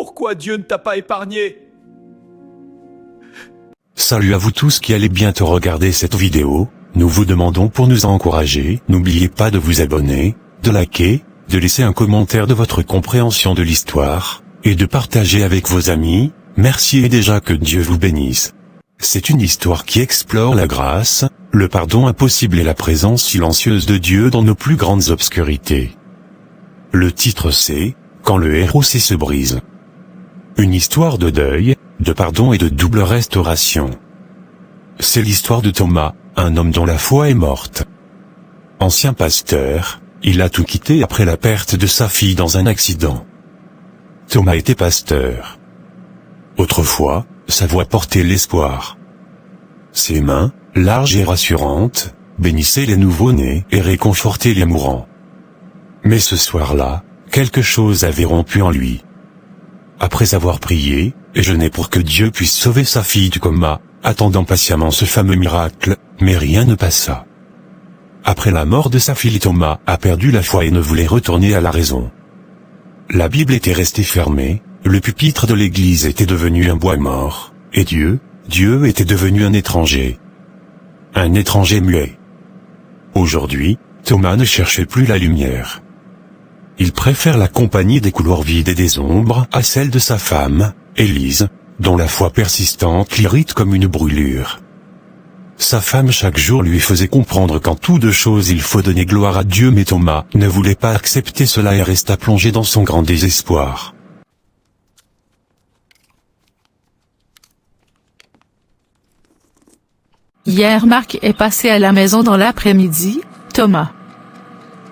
Pourquoi Dieu ne t'a pas épargné? Salut à vous tous qui allez bientôt regarder cette vidéo. Nous vous demandons pour nous encourager, n'oubliez pas de vous abonner, de liker, de laisser un commentaire de votre compréhension de l'histoire, et de partager avec vos amis. Merci et déjà que Dieu vous bénisse. C'est une histoire qui explore la grâce, le pardon impossible et la présence silencieuse de Dieu dans nos plus grandes obscurités. Le titre c'est « Quand le héros se brise ». Une histoire de deuil, de pardon et de double restauration. C'est l'histoire de Thomas, un homme dont la foi est morte. Ancien pasteur, il a tout quitté après la perte de sa fille dans un accident. Thomas était pasteur. Autrefois, sa voix portait l'espoir. Ses mains, larges et rassurantes, bénissaient les nouveau-nés et réconfortaient les mourants. Mais ce soir-là, quelque chose avait rompu en lui. Après avoir prié et jeûné pour que Dieu puisse sauver sa fille du coma, attendant patiemment ce fameux miracle, mais rien ne passa. Après la mort de sa fille, Thomas a perdu la foi et ne voulait retourner à la raison. La Bible était restée fermée, le pupitre de l'église était devenu un bois mort, et Dieu était devenu un étranger. Un étranger muet. Aujourd'hui, Thomas ne cherchait plus la lumière. Il préfère la compagnie des couloirs vides et des ombres à celle de sa femme, Élise, dont la foi persistante l'irrite comme une brûlure. Sa femme chaque jour lui faisait comprendre qu'en toutes choses il faut donner gloire à Dieu, mais Thomas ne voulait pas accepter cela et resta plongé dans son grand désespoir. Hier Marc est passé à la maison dans l'après-midi. Thomas,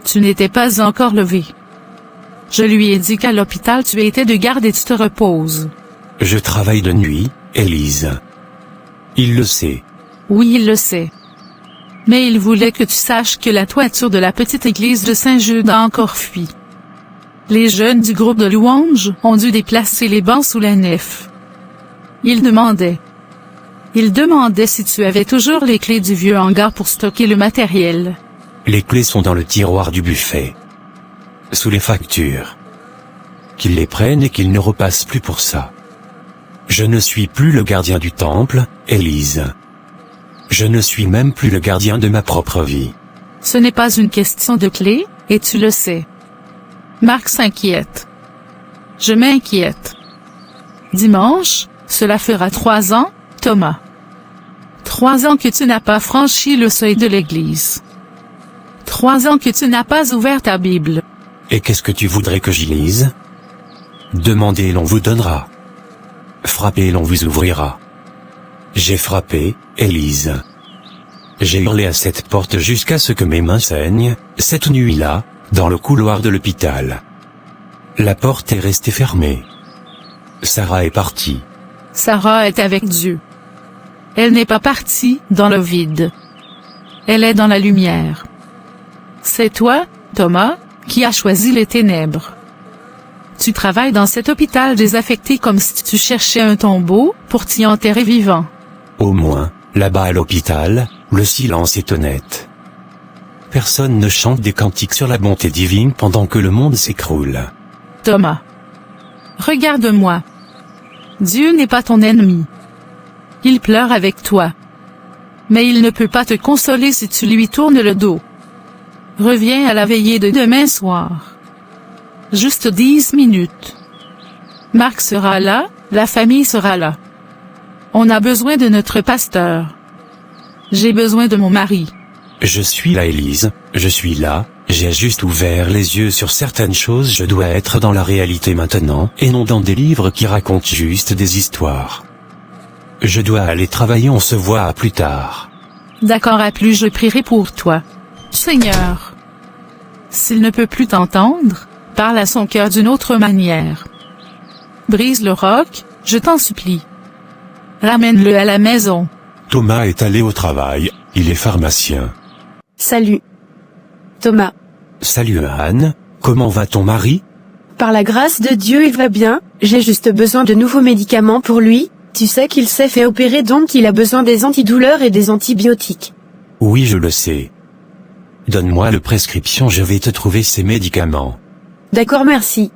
tu n'étais pas encore levé. Je lui ai dit qu'à l'hôpital tu étais de garde et tu te reposes. Je travaille de nuit, Élise. Il le sait. Oui, il le sait. Mais il voulait que tu saches que la toiture de la petite église de Saint-Jude a encore fui. Les jeunes du groupe de louanges ont dû déplacer les bancs sous la nef. Ils demandaient si tu avais toujours les clés du vieux hangar pour stocker le matériel. Les clés sont dans le tiroir du buffet. Sous les factures. Qu'ils les prennent et qu'ils ne repassent plus pour ça. Je ne suis plus le gardien du temple, Élise. Je ne suis même plus le gardien de ma propre vie. Ce n'est pas une question de clés, et tu le sais. Marc s'inquiète. Je m'inquiète. Dimanche, cela fera 3 ans, Thomas. 3 ans que tu n'as pas franchi le seuil de l'église. 3 ans que tu n'as pas ouvert ta Bible. Et qu'est-ce que tu voudrais que j'y lise? Demandez et l'on vous donnera. Frappez et l'on vous ouvrira. J'ai frappé, Élise. J'ai hurlé à cette porte jusqu'à ce que mes mains saignent, cette nuit-là, dans le couloir de l'hôpital. La porte est restée fermée. Sarah est partie. Sarah est avec Dieu. Elle n'est pas partie dans le vide. Elle est dans la lumière. C'est toi, Thomas, qui as choisi les ténèbres. Tu travailles dans cet hôpital désaffecté comme si tu cherchais un tombeau pour t'y enterrer vivant. Au moins, là-bas à l'hôpital, le silence est honnête. Personne ne chante des cantiques sur la bonté divine pendant que le monde s'écroule. Thomas, regarde-moi. Dieu n'est pas ton ennemi. Il pleure avec toi. Mais il ne peut pas te consoler si tu lui tournes le dos. Reviens à la veillée de demain soir. Juste 10 minutes. Marc sera là, la famille sera là. On a besoin de notre pasteur. J'ai besoin de mon mari. Je suis là, Élise, je suis là, j'ai juste ouvert les yeux sur certaines choses. Je dois être dans la réalité maintenant, et non dans des livres qui racontent juste des histoires. Je dois aller travailler, on se voit à plus tard. D'accord, à plus, je prierai pour toi. Seigneur. S'il ne peut plus t'entendre, parle à son cœur d'une autre manière. Brise le roc, je t'en supplie. Ramène-le à la maison. Thomas est allé au travail, il est pharmacien. Salut. Thomas. Salut Anne, comment va ton mari? Par la grâce de Dieu il va bien, j'ai juste besoin de nouveaux médicaments pour lui, tu sais qu'il s'est fait opérer donc il a besoin des antidouleurs et des antibiotiques. Oui, je le sais. Donne-moi le prescription, je vais te trouver ces médicaments. D'accord, merci.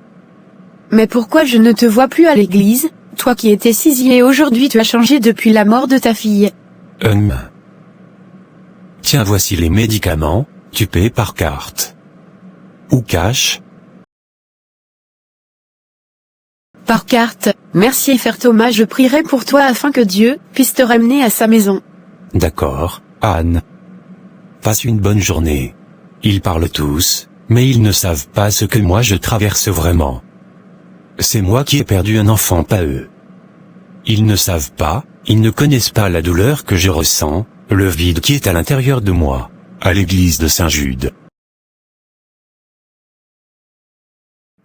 Mais pourquoi je ne te vois plus à l'église, toi qui étais si zélé aujourd'hui tu as changé depuis la mort de ta fille. Tiens, voici les médicaments, tu paies par carte. Ou cash? Par carte, merci frère Thomas, je prierai pour toi afin que Dieu puisse te ramener à sa maison. D'accord, Anne. Passe une bonne journée. Ils parlent tous, mais ils ne savent pas ce que moi je traverse vraiment. C'est moi qui ai perdu un enfant, pas eux. Ils ne savent pas, ils ne connaissent pas la douleur que je ressens, le vide qui est à l'intérieur de moi. À l'église de Saint-Jude.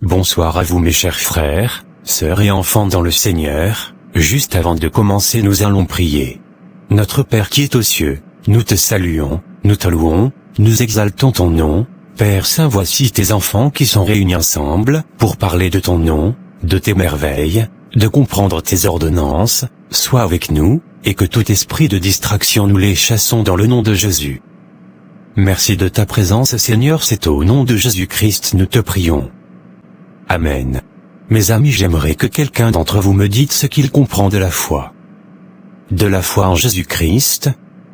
Bonsoir à vous mes chers frères, sœurs et enfants dans le Seigneur. Juste avant de commencer, nous allons prier. Notre Père qui est aux cieux, nous te saluons, nous te louons, nous exaltons ton nom. Père Saint, voici tes enfants qui sont réunis ensemble pour parler de ton nom, de tes merveilles, de comprendre tes ordonnances. Sois avec nous, et que tout esprit de distraction nous les chassons dans le nom de Jésus. Merci de ta présence Seigneur, c'est au nom de Jésus-Christ nous te prions. Amen. Mes amis, j'aimerais que quelqu'un d'entre vous me dise ce qu'il comprend de la foi. De la foi en Jésus-Christ.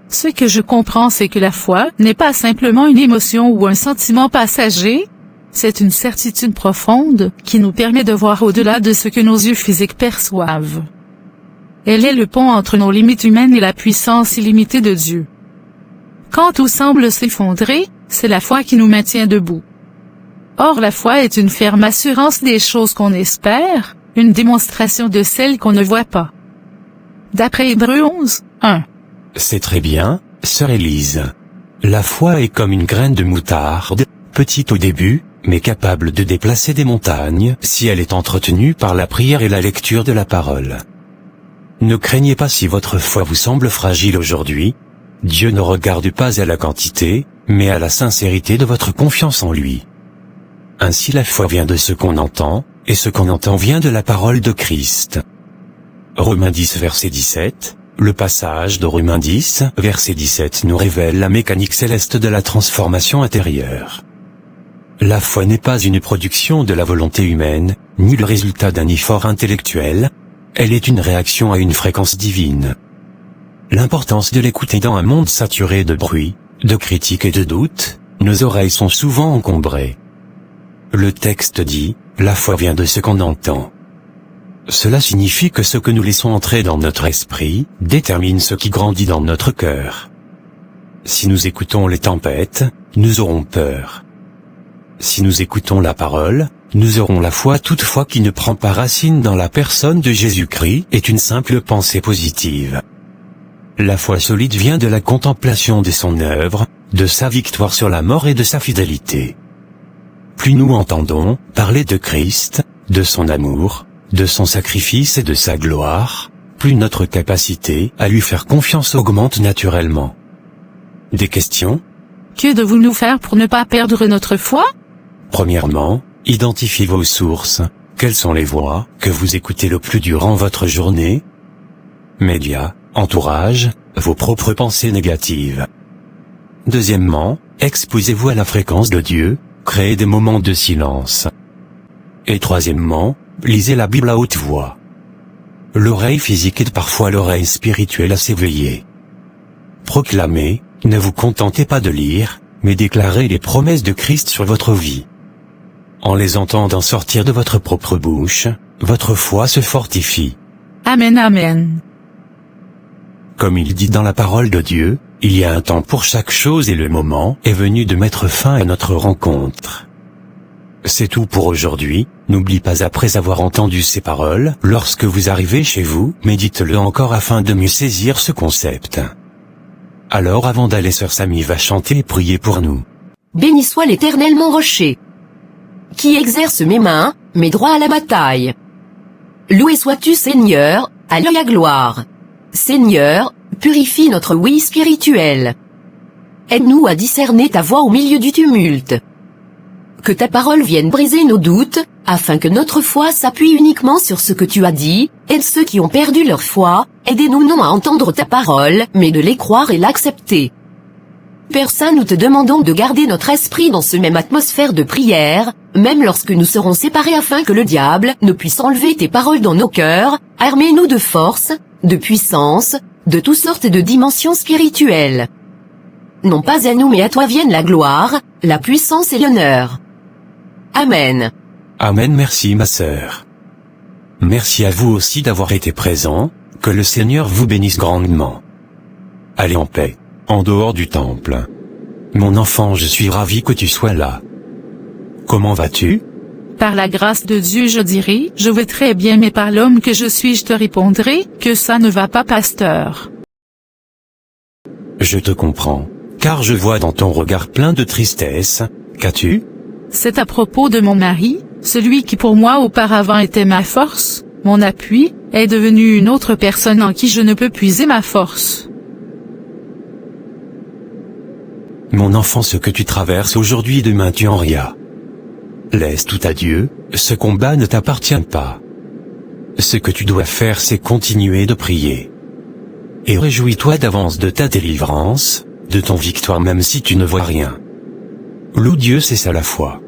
Ce que je comprends, c'est que la foi n'est pas simplement une émotion ou un sentiment passager. C'est une certitude profonde qui nous permet de voir au-delà de ce que nos yeux physiques perçoivent. Elle est le pont entre nos limites humaines et la puissance illimitée de Dieu. Quand tout semble s'effondrer, c'est la foi qui nous maintient debout. Or la foi est une ferme assurance des choses qu'on espère, une démonstration de celles qu'on ne voit pas. D'après Hébreux 11, 1. C'est très bien, sœur Élise. La foi est comme une graine de moutarde, petite au début, mais capable de déplacer des montagnes si elle est entretenue par la prière et la lecture de la parole. Ne craignez pas si votre foi vous semble fragile aujourd'hui. Dieu ne regarde pas à la quantité, mais à la sincérité de votre confiance en lui. Ainsi la foi vient de ce qu'on entend, et ce qu'on entend vient de la parole de Christ. Romains 10 verset 17, le passage de Romains 10 verset 17 nous révèle la mécanique céleste de la transformation intérieure. La foi n'est pas une production de la volonté humaine, ni le résultat d'un effort intellectuel. Elle est une réaction à une fréquence divine. L'importance de l'écouter dans un monde saturé de bruit, de critiques et de doutes, nos oreilles sont souvent encombrées. Le texte dit, la foi vient de ce qu'on entend. Cela signifie que ce que nous laissons entrer dans notre esprit, détermine ce qui grandit dans notre cœur. Si nous écoutons les tempêtes, nous aurons peur. Si nous écoutons la parole, nous aurons la foi. Toutefois qui ne prend pas racine dans la personne de Jésus-Christ est une simple pensée positive. La foi solide vient de la contemplation de son œuvre, de sa victoire sur la mort et de sa fidélité. Plus nous entendons parler de Christ, de son amour, de son sacrifice et de sa gloire, plus notre capacité à lui faire confiance augmente naturellement. Des questions? Que devons-nous faire pour ne pas perdre notre foi? Premièrement, identifiez vos sources. Quelles sont les voix que vous écoutez le plus durant votre journée? Médias, entourage, vos propres pensées négatives. Deuxièmement, exposez-vous à la fréquence de Dieu, créez des moments de silence. Et troisièmement, lisez la Bible à haute voix. L'oreille physique est parfois l'oreille spirituelle à s'éveiller. Proclamez, ne vous contentez pas de lire, mais déclarez les promesses de Christ sur votre vie. En les entendant sortir de votre propre bouche, votre foi se fortifie. Amen, amen. Comme il dit dans la parole de Dieu, il y a un temps pour chaque chose et le moment est venu de mettre fin à notre rencontre. C'est tout pour aujourd'hui. N'oublie pas après avoir entendu ces paroles, lorsque vous arrivez chez vous, médite-le encore afin de mieux saisir ce concept. Alors avant d'aller, sœur Samy va chanter et prier pour nous. Béni soit l'Éternel mon rocher, qui exerce mes mains, mes droits à la bataille. Loué sois-tu Seigneur, à la gloire. Seigneur, purifie notre oui spirituel. Aide-nous à discerner ta voix au milieu du tumulte. Que ta parole vienne briser nos doutes, afin que notre foi s'appuie uniquement sur ce que tu as dit. Aide ceux qui ont perdu leur foi, aidez-nous non à entendre ta parole, mais de les croire et l'accepter. Père Saint, nous te demandons de garder notre esprit dans ce même atmosphère de prière, même lorsque nous serons séparés afin que le diable ne puisse enlever tes paroles dans nos cœurs. Armez-nous de force, de puissance, de toutes sortes de dimensions spirituelles. Non pas à nous mais à toi vienne la gloire, la puissance et l'honneur. Amen. Amen, merci ma sœur. Merci à vous aussi d'avoir été présents, que le Seigneur vous bénisse grandement. Allez en paix, en dehors du temple. Mon enfant, je suis ravi que tu sois là. Comment vas-tu? Par la grâce de Dieu je dirai, je vais très bien mais par l'homme que je suis je te répondrai, que ça ne va pas pasteur. Je te comprends, car je vois dans ton regard plein de tristesse. Qu'as-tu? C'est à propos de mon mari, celui qui pour moi auparavant était ma force, mon appui, est devenu une autre personne en qui je ne peux puiser ma force. Mon enfant, ce que tu traverses aujourd'hui et demain tu en rien. Laisse tout à Dieu, ce combat ne t'appartient pas. Ce que tu dois faire c'est continuer de prier. Et réjouis-toi d'avance de ta délivrance, de ton victoire même si tu ne vois rien. Loue Dieu, c'est ça la foi.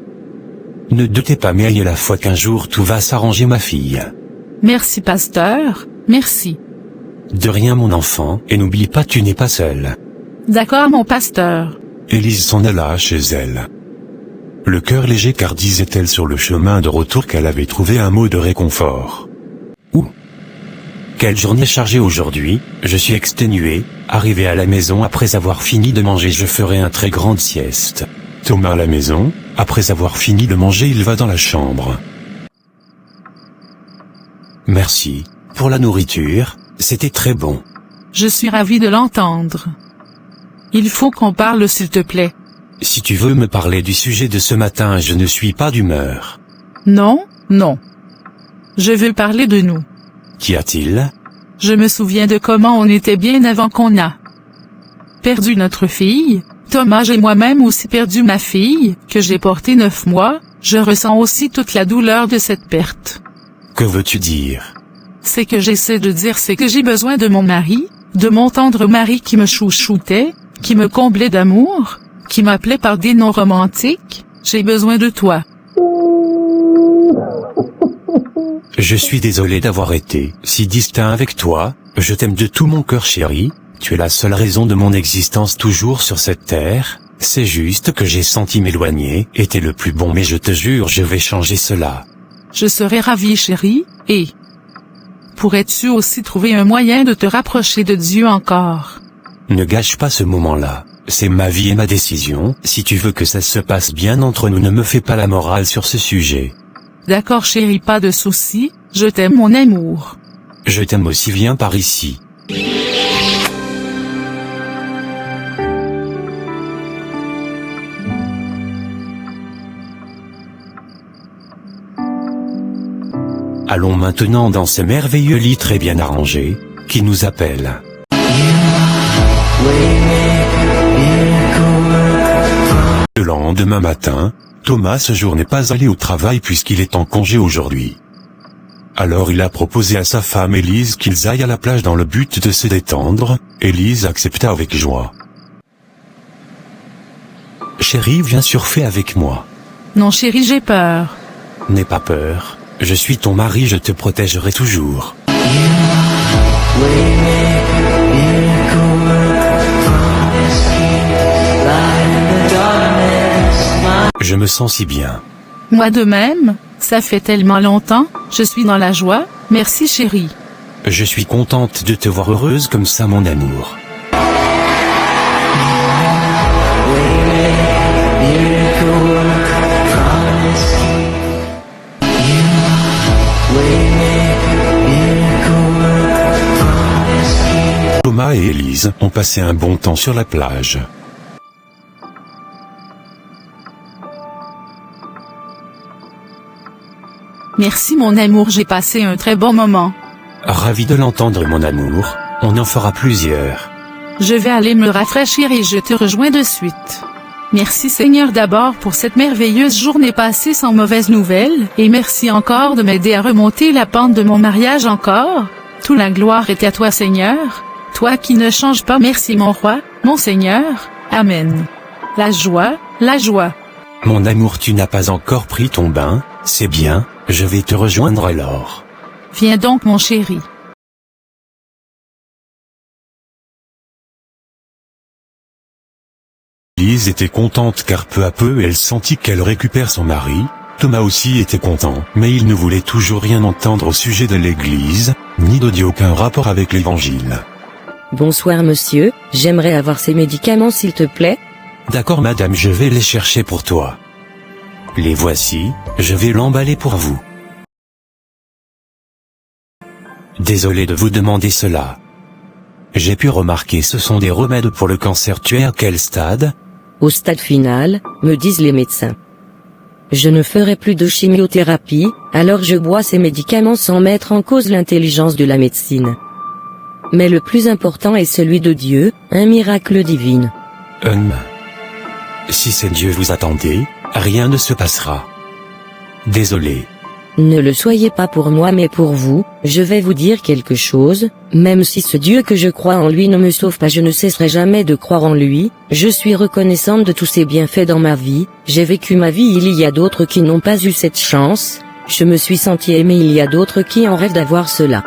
Ne doutez pas mais ayez la foi qu'un jour tout va s'arranger ma fille. Merci pasteur, merci. De rien mon enfant, et n'oublie pas tu n'es pas seul. D'accord mon pasteur. Élise s'en alla chez elle. Le cœur léger car disait-elle sur le chemin de retour qu'elle avait trouvé un mot de réconfort. Ouh! Quelle journée chargée aujourd'hui, je suis exténué, arrivé à la maison après avoir fini de manger je ferai un très grande sieste. Thomas à la maison, après avoir fini de manger il va dans la chambre. Merci, pour la nourriture, c'était très bon. Je suis ravi de l'entendre. Il faut qu'on parle s'il te plaît. Si tu veux me parler du sujet de ce matin je ne suis pas d'humeur. Non, non. Je veux parler de nous. Qu'y a-t-il? Je me souviens de comment on était bien avant qu'on a perdu notre fille. Thomas, j'ai moi-même aussi perdu ma fille, que j'ai portée 9 mois, je ressens aussi toute la douleur de cette perte. Que veux-tu dire? C'est que j'essaie de dire c'est que j'ai besoin de mon mari, de mon tendre mari qui me chouchoutait, qui me comblait d'amour, qui m'appelait par des noms romantiques, j'ai besoin de toi. Je suis désolé d'avoir été si distinct avec toi, je t'aime de tout mon cœur chéri, tu es la seule raison de mon existence toujours sur cette terre, c'est juste que j'ai senti m'éloigner, et t'es le plus bon mais je te jure je vais changer cela. Je serai ravie chérie, et pourrais-tu aussi trouver un moyen de te rapprocher de Dieu encore? Ne gâche pas ce moment-là, c'est ma vie et ma décision, si tu veux que ça se passe bien entre nous ne me fais pas la morale sur ce sujet. D'accord chérie, pas de soucis, je t'aime mon amour. Je t'aime aussi, viens par ici. Allons maintenant dans ce merveilleux lit très bien arrangé, qui nous appelle. Le lendemain matin, Thomas ce jour n'est pas allé au travail puisqu'il est en congé aujourd'hui. Alors il a proposé à sa femme Élise qu'ils aillent à la plage dans le but de se détendre, Élise accepta avec joie. Chérie, viens surfer avec moi. Non chérie, j'ai peur. N'aie pas peur, je suis ton mari, je te protégerai toujours. Je me sens si bien. Moi de même, ça fait tellement longtemps, je suis dans la joie, merci chérie. Je suis contente de te voir heureuse comme ça mon amour. Thomas et Élise ont passé un bon temps sur la plage. Merci mon amour, j'ai passé un très bon moment. Ravi de l'entendre mon amour, on en fera plusieurs. Je vais aller me rafraîchir et je te rejoins de suite. Merci Seigneur d'abord pour cette merveilleuse journée passée sans mauvaise nouvelle, et merci encore de m'aider à remonter la pente de mon mariage encore. Toute la gloire est à toi Seigneur, toi qui ne changes pas. Merci mon roi, mon Seigneur, Amen. La joie, la joie. Mon amour, tu n'as pas encore pris ton bain, c'est bien, je vais te rejoindre alors. Viens donc mon chéri. Lise était contente car peu à peu elle sentit qu'elle récupère son mari. Thomas aussi était content, mais il ne voulait toujours rien entendre au sujet de l'église, ni de Dieu, aucun rapport avec l'évangile. Bonsoir monsieur, j'aimerais avoir ces médicaments s'il te plaît. D'accord madame, je vais les chercher pour toi. Les voici, je vais l'emballer pour vous. Désolé de vous demander cela. J'ai pu remarquer ce sont des remèdes pour le cancer. Tu es à quel stade? Au stade final, me disent les médecins. Je ne ferai plus de chimiothérapie, alors je bois ces médicaments sans mettre en cause l'intelligence de la médecine. Mais le plus important est celui de Dieu, un miracle divin. Si c'est Dieu vous attendez, rien ne se passera. Désolé. Ne le soyez pas pour moi mais pour vous, je vais vous dire quelque chose, même si ce Dieu que je crois en lui ne me sauve pas, je ne cesserai jamais de croire en lui, je suis reconnaissante de tous ses bienfaits dans ma vie, j'ai vécu ma vie, il y a d'autres qui n'ont pas eu cette chance, je me suis sentie aimée, il y a d'autres qui en rêvent d'avoir cela.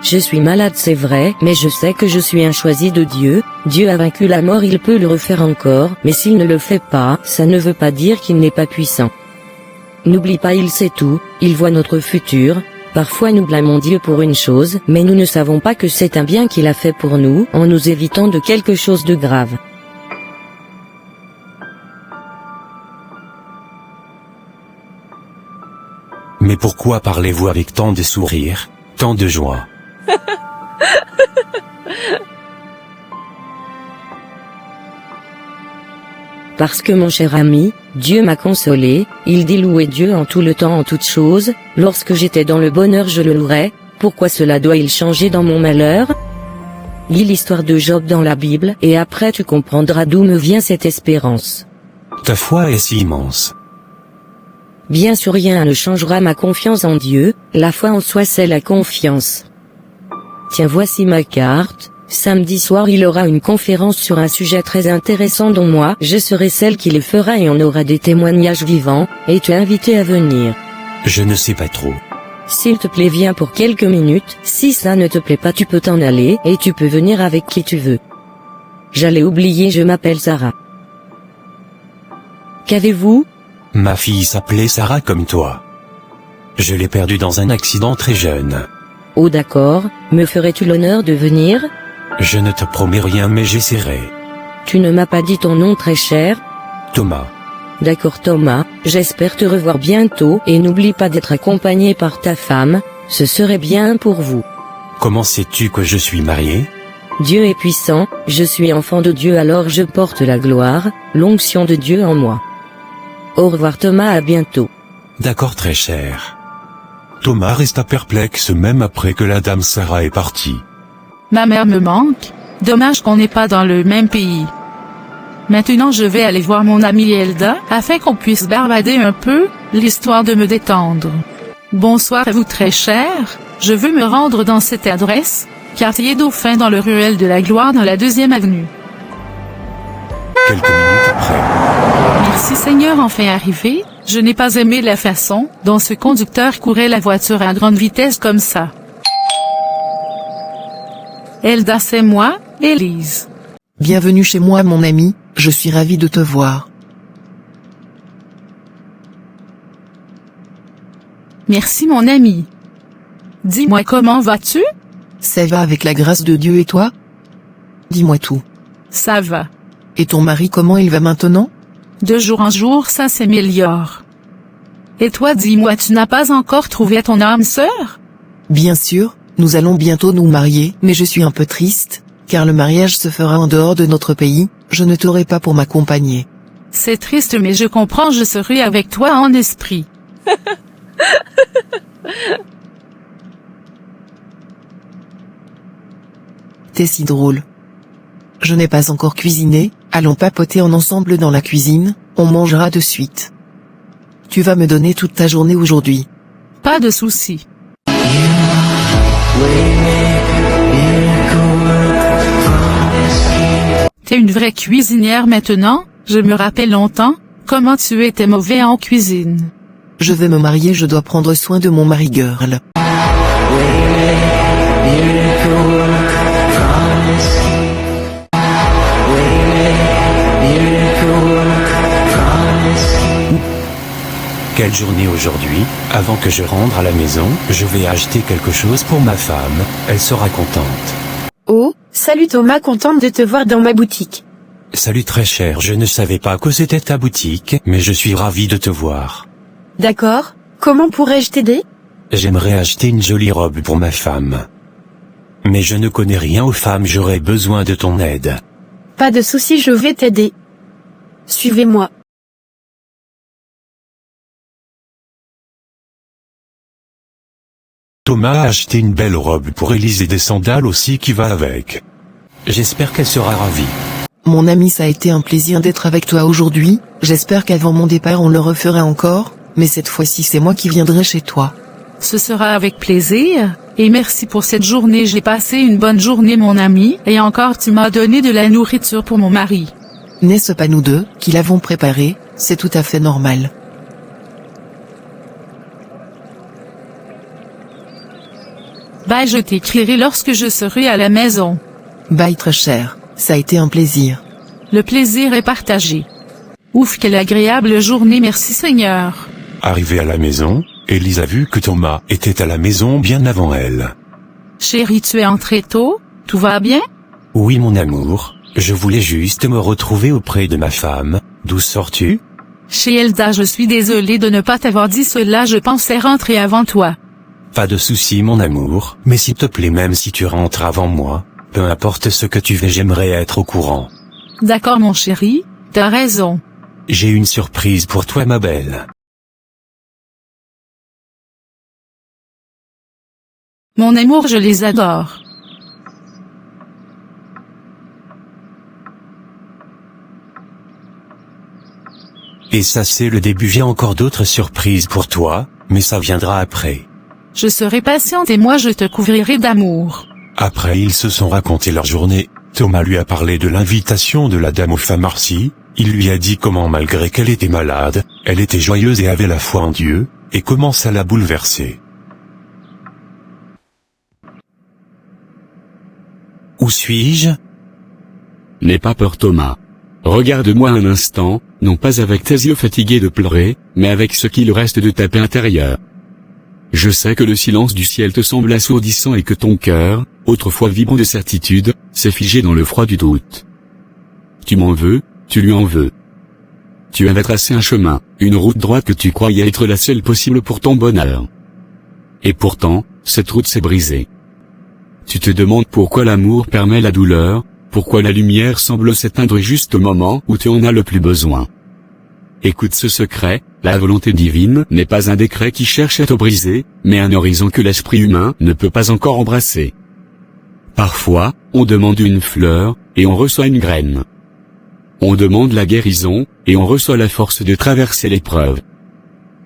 Je suis malade c'est vrai, mais je sais que je suis un choisi de Dieu, Dieu a vaincu la mort, il peut le refaire encore, mais s'il ne le fait pas, ça ne veut pas dire qu'il n'est pas puissant. N'oublie pas, il sait tout, il voit notre futur, parfois nous blâmons Dieu pour une chose, mais nous ne savons pas que c'est un bien qu'il a fait pour nous, en nous évitant de quelque chose de grave. Mais pourquoi parlez-vous avec tant de sourire, tant de joie? Parce que mon cher ami, Dieu m'a consolé, il dit louer Dieu en tout le temps en toutes choses, lorsque j'étais dans le bonheur je le louerai, pourquoi cela doit-il changer dans mon malheur? Lis l'histoire de Job dans la Bible et après tu comprendras d'où me vient cette espérance. Ta foi est si immense. Bien sûr rien ne changera ma confiance en Dieu, la foi en soi c'est la confiance. Tiens voici ma carte. Samedi soir il aura une conférence sur un sujet très intéressant dont moi je serai celle qui le fera et on aura des témoignages vivants, et tu es invité à venir. Je ne sais pas trop. S'il te plaît viens pour quelques minutes, si ça ne te plaît pas tu peux t'en aller et tu peux venir avec qui tu veux. J'allais oublier, je m'appelle Sarah. Qu'avez-vous? Ma fille s'appelait Sarah comme toi. Je l'ai perdue dans un accident très jeune. Oh d'accord, me ferais-tu l'honneur de venir? Je ne te promets rien mais j'essaierai. Tu ne m'as pas dit ton nom très cher? Thomas. D'accord Thomas, j'espère te revoir bientôt et n'oublie pas d'être accompagné par ta femme, ce serait bien pour vous. Comment sais-tu que je suis marié? Dieu est puissant, je suis enfant de Dieu alors je porte la gloire, l'onction de Dieu en moi. Au revoir Thomas, à bientôt. D'accord très cher. Thomas resta perplexe même après que la dame Sarah est partie. Ma mère me manque, dommage qu'on n'est pas dans le même pays. Maintenant je vais aller voir mon amie Elda, afin qu'on puisse barbader un peu, l'histoire de me détendre. Bonsoir à vous très cher, je veux me rendre dans cette adresse, quartier Dauphin dans le ruelle de la Gloire dans la 2e avenue. Quelques minutes après. Merci Seigneur, enfin arrivé, je n'ai pas aimé la façon dont ce conducteur courait la voiture à grande vitesse comme ça. Elda c'est moi, Élise. Bienvenue chez moi mon ami, je suis ravi de te voir. Merci mon ami. Dis-moi comment vas-tu? Ça va avec la grâce de Dieu et toi? Dis-moi tout. Ça va. Et ton mari comment il va maintenant? De jour en jour ça s'améliore. Et toi dis-moi, tu n'as pas encore trouvé ton âme sœur? Bien sûr, nous allons bientôt nous marier, mais je suis un peu triste, car le mariage se fera en dehors de notre pays, je ne t'aurai pas pour m'accompagner. C'est triste mais je comprends, je serai avec toi en esprit. T'es si drôle. Je n'ai pas encore cuisiné, allons papoter en ensemble dans la cuisine, on mangera de suite. Tu vas me donner toute ta journée aujourd'hui. Pas de souci. T'es une vraie cuisinière maintenant, je me rappelle longtemps, comment tu étais mauvais en cuisine. Je vais me marier, je dois prendre soin de mon mari-girl. Quelle journée aujourd'hui, avant que je rentre à la maison, je vais acheter quelque chose pour ma femme, elle sera contente. Oh, salut Thomas, contente de te voir dans ma boutique. Salut très cher, je ne savais pas que c'était ta boutique, mais je suis ravi de te voir. D'accord, comment pourrais-je t'aider? J'aimerais acheter une jolie robe pour ma femme. Mais je ne connais rien aux femmes, j'aurais besoin de ton aide. Pas de souci, je vais t'aider. Suivez-moi. Thomas a acheté une belle robe pour Élise et des sandales aussi qui va avec. J'espère qu'elle sera ravie. Mon ami, ça a été un plaisir d'être avec toi aujourd'hui, j'espère qu'avant mon départ on le referait encore, mais cette fois-ci c'est moi qui viendrai chez toi. Ce sera avec plaisir, et merci pour cette journée, j'ai passé une bonne journée mon ami, et encore tu m'as donné de la nourriture pour mon mari. N'est-ce pas nous deux, qui l'avons préparé, c'est tout à fait normal. Bye, je t'écrirai lorsque je serai à la maison. Bye très cher, ça a été un plaisir. Le plaisir est partagé. Ouf, quelle agréable journée, merci Seigneur. Arrivé à la maison, Élise a vu que Thomas était à la maison bien avant elle. Chérie, tu es entrée tôt, tout va bien? Oui mon amour, je voulais juste me retrouver auprès de ma femme, d'où sors-tu? Chez Elsa, je suis désolée de ne pas t'avoir dit cela, je pensais rentrer avant toi. Pas de souci mon amour, mais s'il te plaît même si tu rentres avant moi, peu importe ce que tu fais j'aimerais être au courant. D'accord mon chéri, t'as raison. J'ai une surprise pour toi ma belle. Mon amour, je les adore. Et ça c'est le début, j'ai encore d'autres surprises pour toi, mais ça viendra après. Je serai patiente et moi je te couvrirai d'amour. Après ils se sont raconté leur journée, Thomas lui a parlé de l'invitation de la dame aux pharmacies, il lui a dit comment malgré qu'elle était malade, elle était joyeuse et avait la foi en Dieu, et comment ça l'a bouleversée. Où suis-je? N'aie pas peur Thomas. Regarde-moi un instant, non pas avec tes yeux fatigués de pleurer, mais avec ce qu'il reste de ta paix intérieure. Je sais que le silence du ciel te semble assourdissant et que ton cœur, autrefois vibrant de certitude, s'est figé dans le froid du doute. Tu m'en veux, tu lui en veux. Tu avais tracé un chemin, une route droite que tu croyais être la seule possible pour ton bonheur. Et pourtant, cette route s'est brisée. Tu te demandes pourquoi l'amour permet la douleur, pourquoi la lumière semble s'éteindre juste au moment où tu en as le plus besoin. Écoute ce secret, la volonté divine n'est pas un décret qui cherche à te briser, mais un horizon que l'esprit humain ne peut pas encore embrasser. Parfois, on demande une fleur, et on reçoit une graine. On demande la guérison, et on reçoit la force de traverser l'épreuve.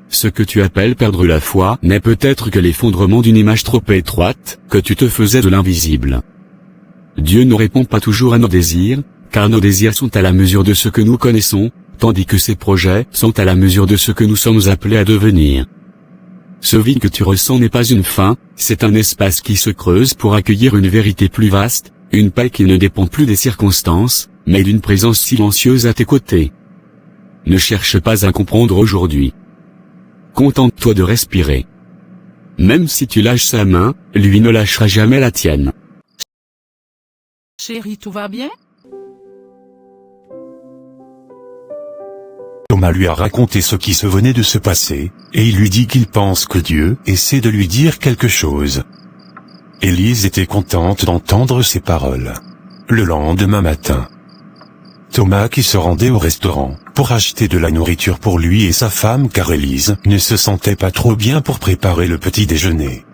Ce que tu appelles perdre la foi n'est peut-être que l'effondrement d'une image trop étroite, que tu te faisais de l'invisible. Dieu ne répond pas toujours à nos désirs, car nos désirs sont à la mesure de ce que nous connaissons, tandis que ses projets sont à la mesure de ce que nous sommes appelés à devenir. Ce vide que tu ressens n'est pas une fin, c'est un espace qui se creuse pour accueillir une vérité plus vaste, une paix qui ne dépend plus des circonstances, mais d'une présence silencieuse à tes côtés. Ne cherche pas à comprendre aujourd'hui. Contente-toi de respirer. Même si tu lâches sa main, lui ne lâchera jamais la tienne. Chérie, tout va bien? Thomas lui a raconté ce qui se venait de se passer, et il lui dit qu'il pense que Dieu essaie de lui dire quelque chose. Élise était contente d'entendre ces paroles. Le lendemain matin, Thomas qui se rendait au restaurant, pour acheter de la nourriture pour lui et sa femme car Élise ne se sentait pas trop bien pour préparer le petit déjeuner.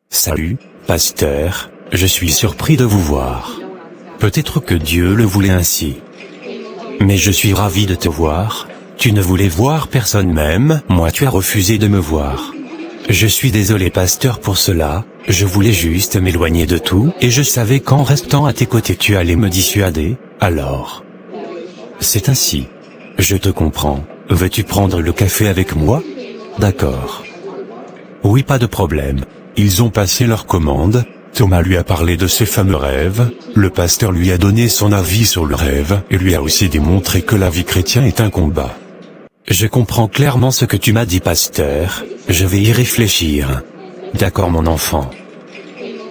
Salut, pasteur, je suis surpris de vous voir. Peut-être que Dieu le voulait ainsi. Mais je suis ravi de te voir. Tu ne voulais voir personne, même moi tu as refusé de me voir. Je suis désolé pasteur pour cela, je voulais juste m'éloigner de tout, et je savais qu'en restant à tes côtés tu allais me dissuader, Alors, c'est ainsi. Je te comprends. Veux-tu prendre le café avec moi? D'accord. Oui, pas de problème. Ils ont passé leur commande, Thomas lui a parlé de ses fameux rêves, le pasteur lui a donné son avis sur le rêve et lui a aussi démontré que la vie chrétienne est un combat. Je comprends clairement ce que tu m'as dit, pasteur, je vais y réfléchir. D'accord, mon enfant.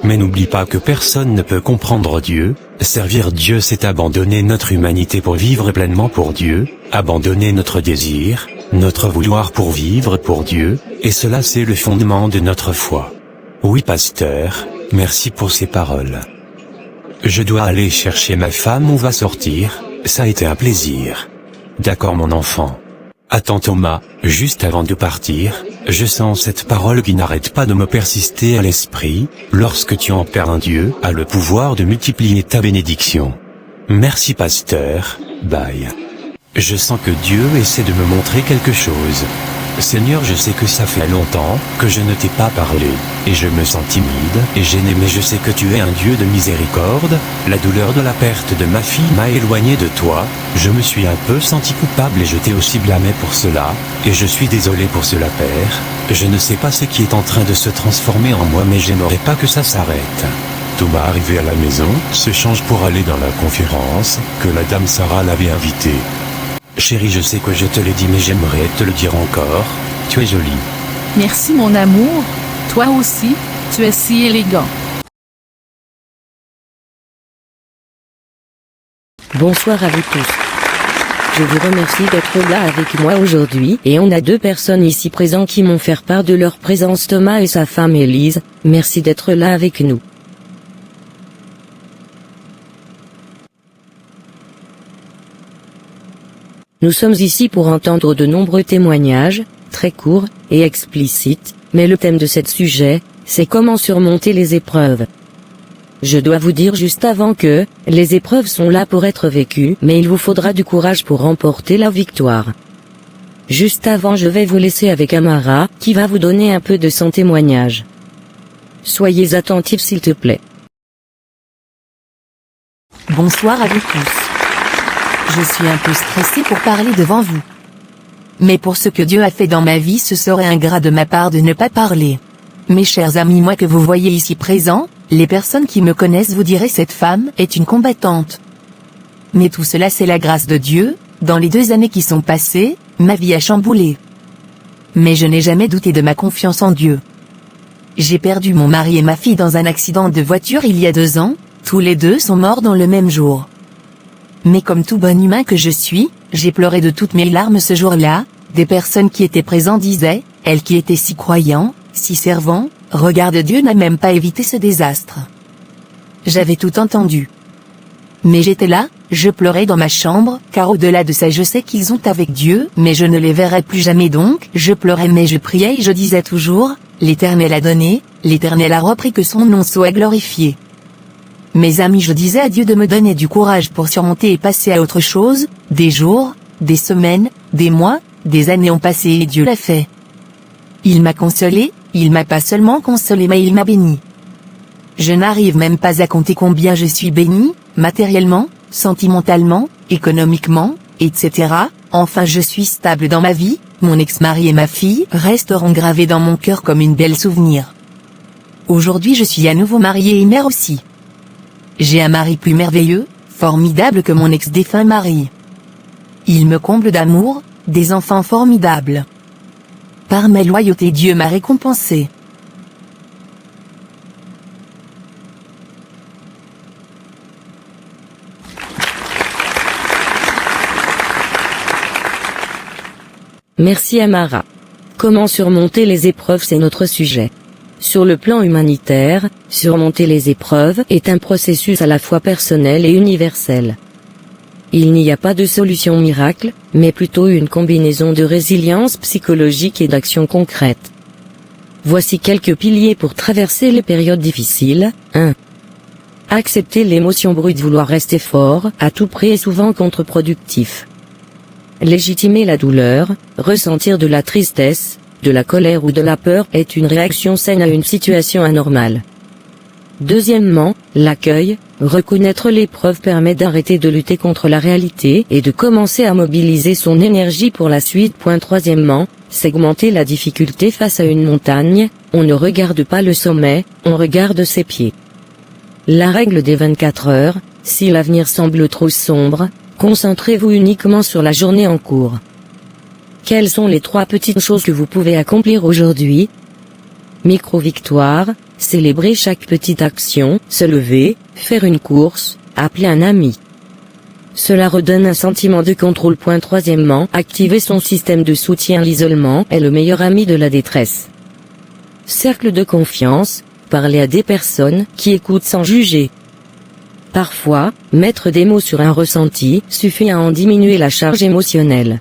Mais n'oublie pas que personne ne peut comprendre Dieu. Servir Dieu, c'est abandonner notre humanité pour vivre pleinement pour Dieu, abandonner notre désir, notre vouloir pour vivre pour Dieu, et cela c'est le fondement de notre foi. Oui, pasteur, merci pour ces paroles. Je dois aller chercher ma femme, on va sortir, ça a été un plaisir. D'accord, mon enfant. Attends, Thomas, juste avant de partir, je sens cette parole qui n'arrête pas de me persister à l'esprit. Lorsque tu en perds un, Dieu a le pouvoir de multiplier ta bénédiction. Merci, pasteur, bye. Je sens que Dieu essaie de me montrer quelque chose. Seigneur, je sais que ça fait longtemps que je ne t'ai pas parlé, et je me sens timide et gêné, mais je sais que tu es un Dieu de miséricorde. La douleur de la perte de ma fille m'a éloigné de toi, je me suis un peu senti coupable et je t'ai aussi blâmé pour cela, et je suis désolé pour cela, Père. Je ne sais pas ce qui est en train de se transformer en moi, mais j'aimerais pas que ça s'arrête. Thomas, arrivé à la maison, se change pour aller dans la conférence que la dame Sarah l'avait invité. Chérie, je sais que je te l'ai dit, mais j'aimerais te le dire encore, tu es jolie. Merci mon amour, toi aussi, tu es si élégant. Bonsoir à vous tous. Je vous remercie d'être là avec moi aujourd'hui, et on a 2 personnes ici présentes qui m'ont fait part de leur présence, Thomas et sa femme Élise. Merci d'être là avec nous. Nous sommes ici pour entendre de nombreux témoignages, très courts et explicites, mais le thème de ce sujet, c'est comment surmonter les épreuves. Je dois vous dire juste avant que, les épreuves sont là pour être vécues, mais il vous faudra du courage pour remporter la victoire. Juste avant, je vais vous laisser avec Amara, qui va vous donner un peu de son témoignage. Soyez attentifs s'il te plaît. Bonsoir à vous tous. Je suis un peu stressée pour parler devant vous. Mais pour ce que Dieu a fait dans ma vie, ce serait ingrat de ma part de ne pas parler. Mes chers amis, moi que vous voyez ici présents, les personnes qui me connaissent vous diraient cette femme est une combattante. Mais tout cela c'est la grâce de Dieu. Dans les 2 années qui sont passées, ma vie a chamboulé. Mais je n'ai jamais douté de ma confiance en Dieu. J'ai perdu mon mari et ma fille dans un accident de voiture il y a 2 ans, tous les 2 sont morts dans le même jour. Mais comme tout bon humain que je suis, j'ai pleuré de toutes mes larmes ce jour-là. Des personnes qui étaient présentes disaient, elle qui était si croyant, si servant, regarde, Dieu n'a même pas évité ce désastre. J'avais tout entendu. Mais j'étais là, je pleurais dans ma chambre, car au-delà de ça je sais qu'ils ont avec Dieu, mais je ne les verrai plus jamais, donc je pleurais mais je priais et je disais toujours, l'Éternel a donné, l'Éternel a repris, que son nom soit glorifié. Mes amis, je disais à Dieu de me donner du courage pour surmonter et passer à autre chose. Des jours, des semaines, des mois, des années ont passé et Dieu l'a fait. Il m'a consolé, il m'a pas seulement consolé mais il m'a béni. Je n'arrive même pas à compter combien je suis béni, matériellement, sentimentalement, économiquement, etc. Enfin, je suis stable dans ma vie, mon ex-mari et ma fille resteront gravés dans mon cœur comme une belle souvenir. Aujourd'hui je suis à nouveau mariée et mère aussi. J'ai un mari plus merveilleux, formidable que mon ex-défunt mari. Il me comble d'amour, des enfants formidables. Par ma loyauté, Dieu m'a récompensé. Merci Amara. Comment surmonter les épreuves, c'est notre sujet. Sur le plan humanitaire, surmonter les épreuves est un processus à la fois personnel et universel. Il n'y a pas de solution miracle, mais plutôt une combinaison de résilience psychologique et d'actions concrètes. Voici quelques piliers pour traverser les périodes difficiles. 1. Accepter l'émotion brute, vouloir rester fort à tout prix est souvent contre-productif. Légitimer la douleur, ressentir de la tristesse, de la colère ou de la peur est une réaction saine à une situation anormale. Deuxièmement, l'accueil, reconnaître l'épreuve permet d'arrêter de lutter contre la réalité et de commencer à mobiliser son énergie pour la suite. Troisièmement, segmenter la difficulté face à une montagne, on ne regarde pas le sommet, on regarde ses pieds. La règle des 24 heures, si l'avenir semble trop sombre, concentrez-vous uniquement sur la journée en cours. Quelles sont les 3 petites choses que vous pouvez accomplir aujourd'hui? Micro-victoire, célébrer chaque petite action, se lever, faire une course, appeler un ami. Cela redonne un sentiment de contrôle. Troisièmement, activer son système de soutien. L'isolement est le meilleur ami de la détresse. Cercle de confiance, parler à des personnes qui écoutent sans juger. Parfois, mettre des mots sur un ressenti suffit à en diminuer la charge émotionnelle.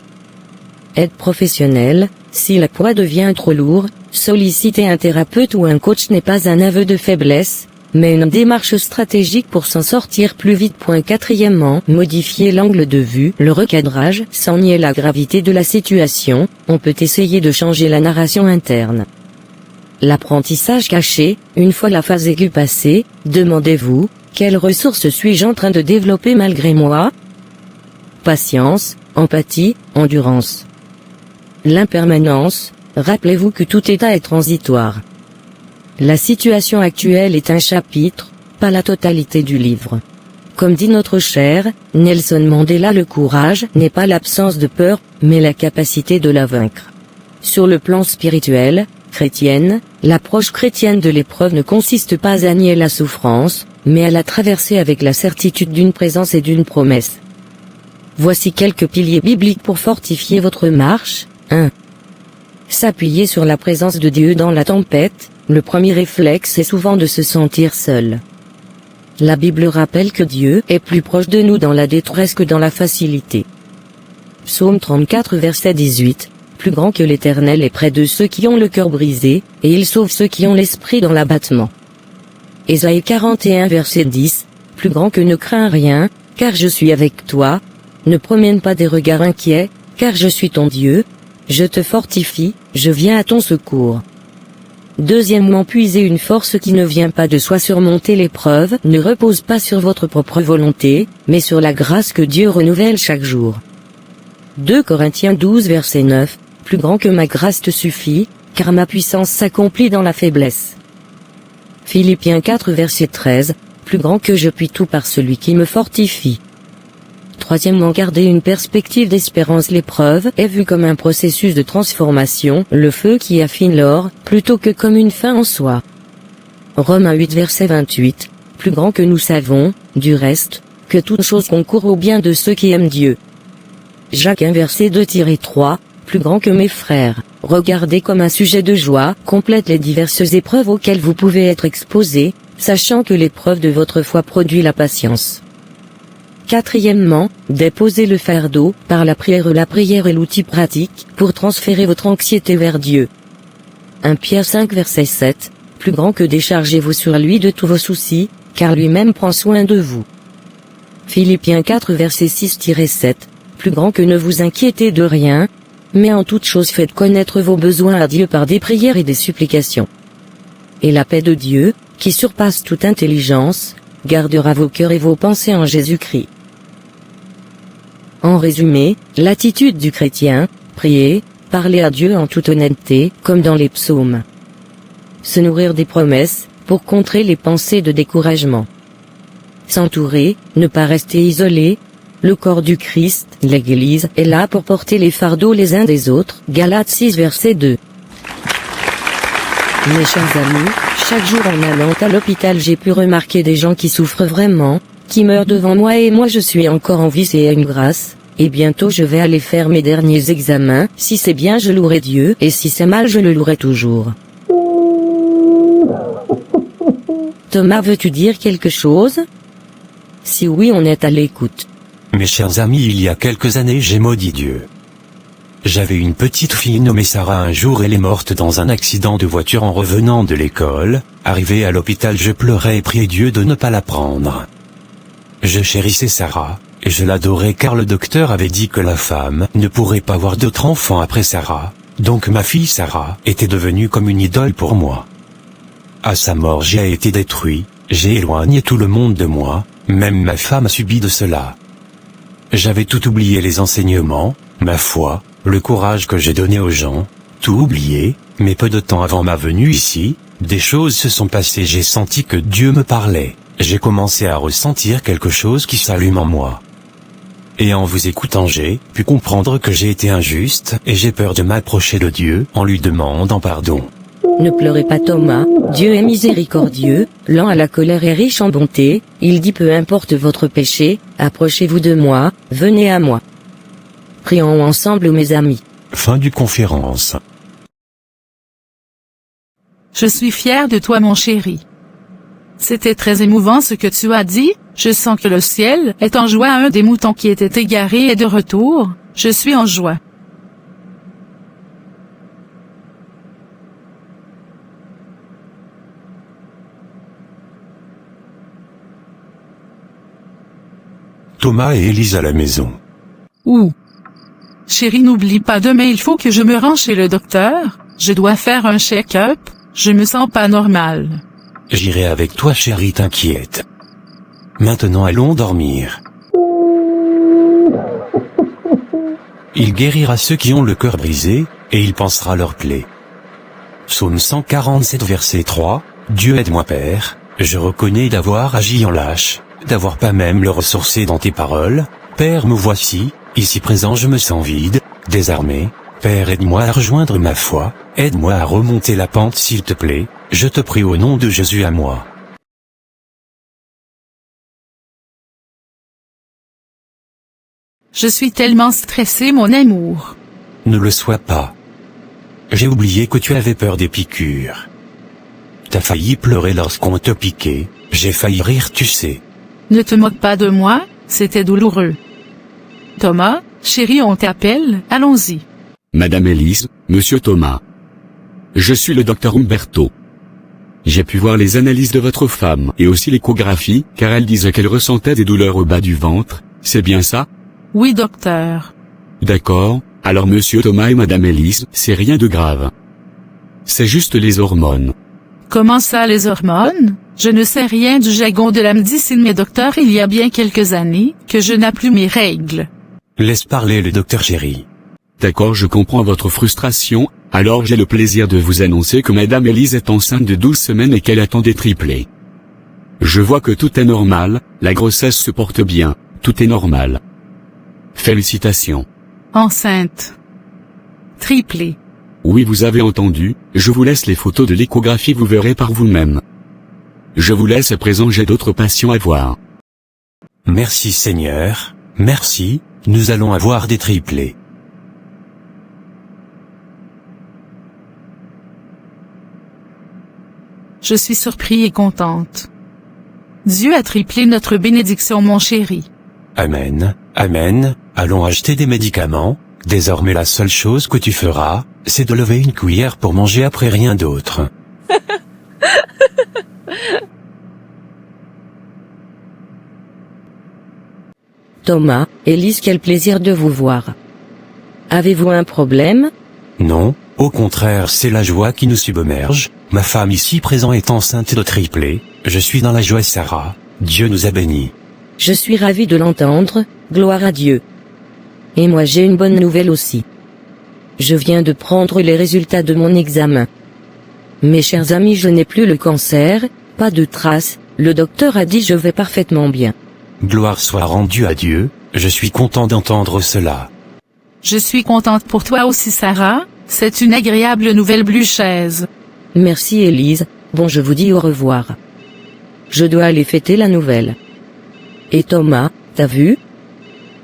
Aide professionnelle, si la poids devient trop lourd, solliciter un thérapeute ou un coach n'est pas un aveu de faiblesse, mais une démarche stratégique pour s'en sortir plus vite. Quatrièmement, modifier l'angle de vue. Le recadrage, sans nier la gravité de la situation, on peut essayer de changer la narration interne. L'apprentissage caché, une fois la phase aiguë passée, demandez-vous, quelles ressources suis-je en train de développer malgré moi? Patience, empathie, endurance. L'impermanence, rappelez-vous que tout état est transitoire. La situation actuelle est un chapitre, pas la totalité du livre. Comme dit notre cher Nelson Mandela, le courage n'est pas l'absence de peur, mais la capacité de la vaincre. Sur le plan spirituel, chrétienne, l'approche chrétienne de l'épreuve ne consiste pas à nier la souffrance, mais à la traverser avec la certitude d'une présence et d'une promesse. Voici quelques piliers bibliques pour fortifier votre marche. 1. S'appuyer sur la présence de Dieu dans la tempête. Le premier réflexe est souvent de se sentir seul. La Bible rappelle que Dieu est plus proche de nous dans la détresse que dans la facilité. Psaume 34 verset 18. Plus grand que l'Éternel est près de ceux qui ont le cœur brisé, et il sauve ceux qui ont l'esprit dans l'abattement. Ésaïe 41 verset 10. Plus grand que ne crains rien, car je suis avec toi. Ne promène pas des regards inquiets, car je suis ton Dieu. Je te fortifie, je viens à ton secours. Deuxièmement, puiser une force qui ne vient pas de soi. Surmonter l'épreuve ne repose pas sur votre propre volonté, mais sur la grâce que Dieu renouvelle chaque jour. 2 Corinthiens 12 verset 9. Plus grand que ma grâce te suffit, car ma puissance s'accomplit dans la faiblesse. Philippiens 4 verset 13. Plus grand que je puis tout par celui qui me fortifie. Troisièmement, garder une perspective d'espérance. L'épreuve est vue comme un processus de transformation, le feu qui affine l'or, plutôt que comme une fin en soi. Romains 8 verset 28. Plus grand que nous savons, du reste, que toute chose concourt au bien de ceux qui aiment Dieu. Jacques 1 verset 2-3. Plus grand que mes frères, regardez comme un sujet de joie, complète les diverses épreuves auxquelles vous pouvez être exposés, sachant que l'épreuve de votre foi produit la patience. Quatrièmement, déposez le fardeau, par la prière. La prière est l'outil pratique, pour transférer votre anxiété vers Dieu. 1 Pierre 5 verset 7, plus grand que déchargez-vous sur lui de tous vos soucis, car lui-même prend soin de vous. Philippiens 4 verset 6-7, plus grand que ne vous inquiétez de rien, mais en toute chose faites connaître vos besoins à Dieu par des prières et des supplications. Et la paix de Dieu, qui surpasse toute intelligence, gardera vos cœurs et vos pensées en Jésus-Christ. En résumé, l'attitude du chrétien, prier, parler à Dieu en toute honnêteté, comme dans les psaumes. Se nourrir des promesses, pour contrer les pensées de découragement. S'entourer, ne pas rester isolé. Le corps du Christ, l'Église, est là pour porter les fardeaux les uns des autres. Galates 6 verset 2. Mes chers amis, chaque jour en allant à l'hôpital j'ai pu remarquer des gens qui souffrent vraiment, qui meurent devant moi et moi je suis encore en vie, c'est une grâce, et bientôt je vais aller faire mes derniers examens, si c'est bien je louerai Dieu, et si c'est mal je le louerai toujours. Thomas, veux-tu dire quelque chose? Si oui, on est à l'écoute. Mes chers amis, il y a quelques années j'ai maudit Dieu. J'avais une petite fille nommée Sarah. Un jour elle est morte dans un accident de voiture en revenant de l'école. Arrivé à l'hôpital je pleurais et priais Dieu de ne pas la prendre. Je chérissais Sarah, et je l'adorais car le docteur avait dit que la femme ne pourrait pas avoir d'autres enfants après Sarah, donc ma fille Sarah était devenue comme une idole pour moi. À sa mort j'ai été détruit, J'ai éloigné tout le monde de moi, même ma femme a subi de cela. J'avais tout oublié, les enseignements, ma foi, le courage que j'ai donné aux gens, tout oublié, mais peu de temps avant ma venue ici, des choses se sont passées, j'ai senti que Dieu me parlait, j'ai commencé à ressentir quelque chose qui s'allume en moi. Et en vous écoutant, j'ai pu comprendre que j'ai été injuste et j'ai peur de m'approcher de Dieu en lui demandant pardon. Ne pleurez pas Thomas, Dieu est miséricordieux, lent à la colère et riche en bonté, il dit peu importe votre péché, approchez-vous de moi, venez à moi. Prions ensemble mes amis. Fin du conférence. Je suis fier de toi mon chéri. C'était très émouvant ce que tu as dit, je sens que le ciel est en joie. Un des moutons qui était égaré est de retour, je suis en joie. Thomas et Élise à la maison. Ouh. Chérie, n'oublie pas, demain il faut que je me rende chez le docteur, je dois faire un check-up, je me sens pas normal. J'irai avec toi chérie, t'inquiète. Maintenant allons dormir. Il guérira ceux qui ont le cœur brisé, et il pansera leurs plaies. Psaume 147 verset 3, Dieu aide-moi Père, je reconnais d'avoir agi en lâche, d'avoir pas même le ressourcé dans tes paroles. Père, me voici, ici présent je me sens vide, désarmé. Père, aide-moi à rejoindre ma foi, aide-moi à remonter la pente s'il te plaît, je te prie au nom de Jésus à moi. Je suis tellement stressé mon amour. Ne le sois pas. J'ai oublié que tu avais peur des piqûres. T'as failli pleurer lorsqu'on te piquait, j'ai failli rire tu sais. Ne te moque pas de moi, c'était douloureux. Thomas, chérie, on t'appelle, allons-y. Madame Élise, Monsieur Thomas. Je suis le docteur Umberto. J'ai pu voir les analyses de votre femme et aussi l'échographie, car elle disait qu'elle ressentait des douleurs au bas du ventre, c'est bien ça? Oui docteur. D'accord, alors Monsieur Thomas et Madame Élise, c'est rien de grave. C'est juste les hormones. Comment ça les hormones? Je ne sais rien du jargon de la médecine mais docteur, il y a bien quelques années que je n'ai plus mes règles. Laisse parler le docteur chéri. D'accord, je comprends votre frustration, alors j'ai le plaisir de vous annoncer que Madame Élise est enceinte de 12 semaines et qu'elle attend des triplés. Je vois que tout est normal, la grossesse se porte bien, tout est normal. Félicitations. Enceinte. Triplé. Oui, vous avez entendu, je vous laisse les photos de l'échographie, vous verrez par vous-même. Je vous laisse à présent, j'ai d'autres patients à voir. Merci Seigneur, merci, nous allons avoir des triplés. Je suis surpris et contente. Dieu a triplé notre bénédiction mon chéri. Amen, amen, allons acheter des médicaments, désormais la seule chose que tu feras, c'est de lever une cuillère pour manger après, rien d'autre. Thomas, Élise, quel plaisir de vous voir. Avez-vous un problème? Non, au contraire, c'est la joie qui nous submerge. Ma femme ici présente est enceinte de triplé, je suis dans la joie Sarah, Dieu nous a bénis. Je suis ravi de l'entendre, gloire à Dieu. Et moi j'ai une bonne nouvelle aussi. Je viens de prendre les résultats de mon examen. Mes chers amis, je n'ai plus le cancer, pas de traces, le docteur a dit je vais parfaitement bien. Gloire soit rendue à Dieu, je suis content d'entendre cela. Je suis contente pour toi aussi Sarah, c'est une agréable nouvelle Bluchaise. Merci Élise, bon je vous dis au revoir. Je dois aller fêter la nouvelle. Et Thomas, t'as vu?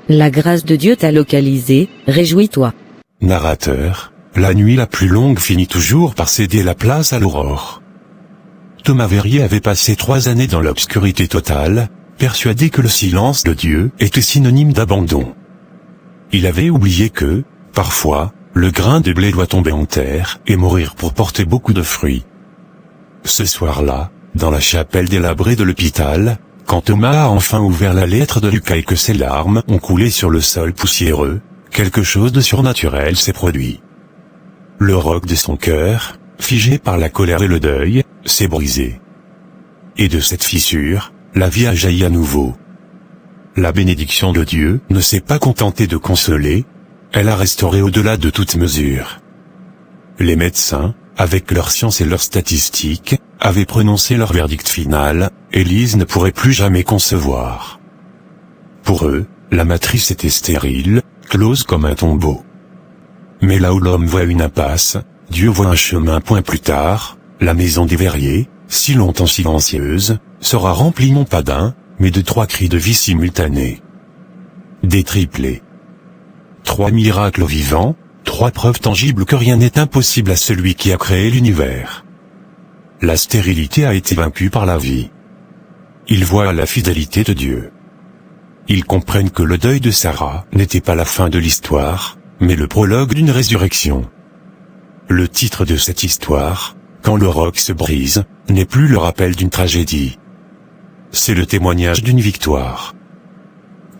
La grâce de Dieu t'a localisé, réjouis-toi. Narrateur, la nuit la plus longue finit toujours par céder la place à l'aurore. Thomas Verrier avait passé 3 années dans l'obscurité totale, persuadé que le silence de Dieu était synonyme d'abandon. Il avait oublié que, parfois, le grain de blé doit tomber en terre et mourir pour porter beaucoup de fruits. Ce soir-là, dans la chapelle délabrée de l'hôpital, quand Thomas a enfin ouvert la lettre de Lucas et que ses larmes ont coulé sur le sol poussiéreux, quelque chose de surnaturel s'est produit. Le roc de son cœur, figé par la colère et le deuil, s'est brisé. et de cette fissure, la vie a jailli à nouveau. La bénédiction de Dieu ne s'est pas contentée de consoler, elle a restauré au-delà de toute mesure. Les médecins, avec leur science et leurs statistiques, avaient prononcé leur verdict final, Élise ne pourrait plus jamais concevoir. Pour eux, la matrice était stérile, close comme un tombeau. Mais là où l'homme voit une impasse, Dieu voit un chemin. Point plus tard, la maison des verriers, si longtemps silencieuse, sera remplie non pas d'un, mais de 3 cris de vie simultanés. Des triplés. 3 miracles vivants, 3 preuves tangibles que rien n'est impossible à celui qui a créé l'univers. La stérilité a été vaincue par la vie. Ils voient la fidélité de Dieu. Ils comprennent que le deuil de Sarah n'était pas la fin de l'histoire, mais le prologue d'une résurrection. Le titre de cette histoire, Quand le roc se brise, n'est plus le rappel d'une tragédie. C'est le témoignage d'une victoire.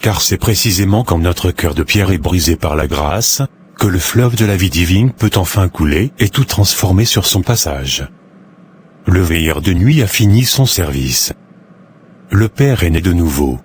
Car c'est précisément quand notre cœur de pierre est brisé par la grâce, que le fleuve de la vie divine peut enfin couler et tout transformer sur son passage. Le veilleur de nuit a fini son service. Le Père est né de nouveau.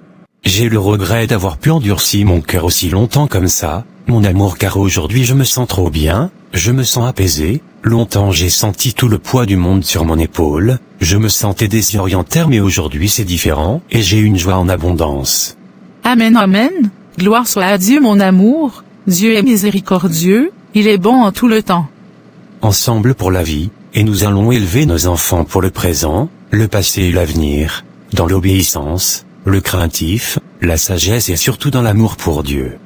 J'ai le regret d'avoir pu endurcir mon cœur aussi longtemps comme ça, mon amour, car aujourd'hui je me sens trop bien, je me sens apaisé. Longtemps j'ai senti tout le poids du monde sur mon épaule, je me sentais désorienté, mais aujourd'hui c'est différent, et j'ai une joie en abondance. Amen, amen. Gloire soit à Dieu, mon amour. Dieu est miséricordieux, il est bon en tout le temps. Ensemble pour la vie, et nous allons élever nos enfants pour le présent, le passé et l'avenir, dans l'obéissance, le craintif, la sagesse et surtout dans l'amour pour Dieu.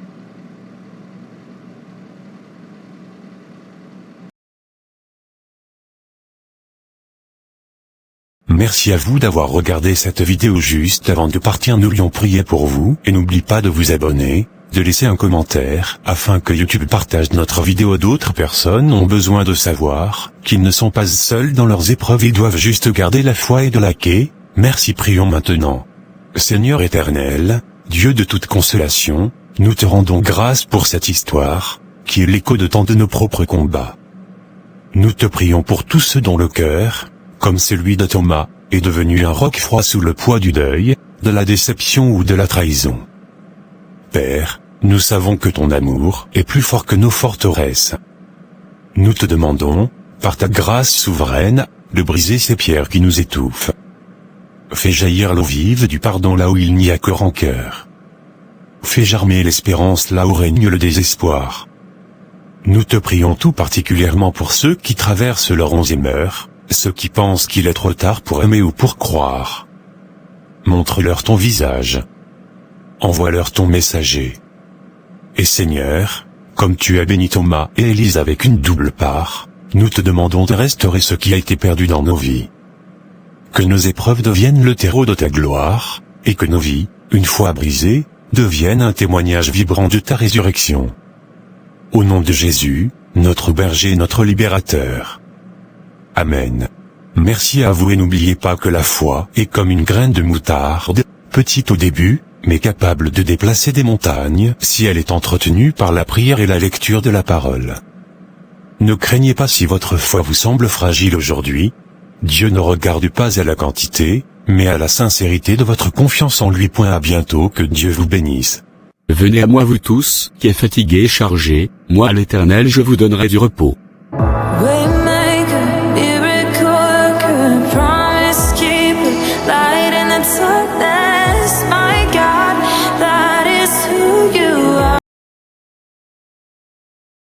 Merci à vous d'avoir regardé cette vidéo. Juste avant de partir, nous voulions prier pour vous, et n'oubliez pas de vous abonner, de laisser un commentaire, afin que YouTube partage notre vidéo. D'autres personnes ont besoin de savoir qu'ils ne sont pas seuls dans leurs épreuves, ils doivent juste garder la foi et de laquer. Merci. Prions maintenant. Seigneur éternel, Dieu de toute consolation, nous te rendons grâce pour cette histoire, qui est l'écho de tant de nos propres combats. Nous te prions pour tous ceux dont le cœur, comme celui de Thomas, est devenu un roc froid sous le poids du deuil, de la déception ou de la trahison. Père, nous savons que ton amour est plus fort que nos forteresses. Nous te demandons, par ta grâce souveraine, de briser ces pierres qui nous étouffent. Fais jaillir l'eau vive du pardon là où il n'y a que rancœur. Fais germer l'espérance là où règne le désespoir. Nous te prions tout particulièrement pour ceux qui traversent leur 11e heure, ceux qui pensent qu'il est trop tard pour aimer ou pour croire. Montre-leur ton visage. Envoie-leur ton messager. Et Seigneur, comme tu as béni Thomas et Élise avec une double part, nous te demandons de restaurer ce qui a été perdu dans nos vies. Que nos épreuves deviennent le terreau de ta gloire, et que nos vies, une fois brisées, deviennent un témoignage vibrant de ta résurrection. Au nom de Jésus, notre berger et notre libérateur. Amen. Merci à vous, et n'oubliez pas que la foi est comme une graine de moutarde, petite au début, mais capable de déplacer des montagnes si elle est entretenue par la prière et la lecture de la parole. Ne craignez pas si votre foi vous semble fragile aujourd'hui. Dieu ne regarde pas à la quantité, mais à la sincérité de votre confiance en lui. À bientôt, que Dieu vous bénisse. Venez à moi vous tous, qui êtes fatigués et chargés, moi l'Éternel je vous donnerai du repos.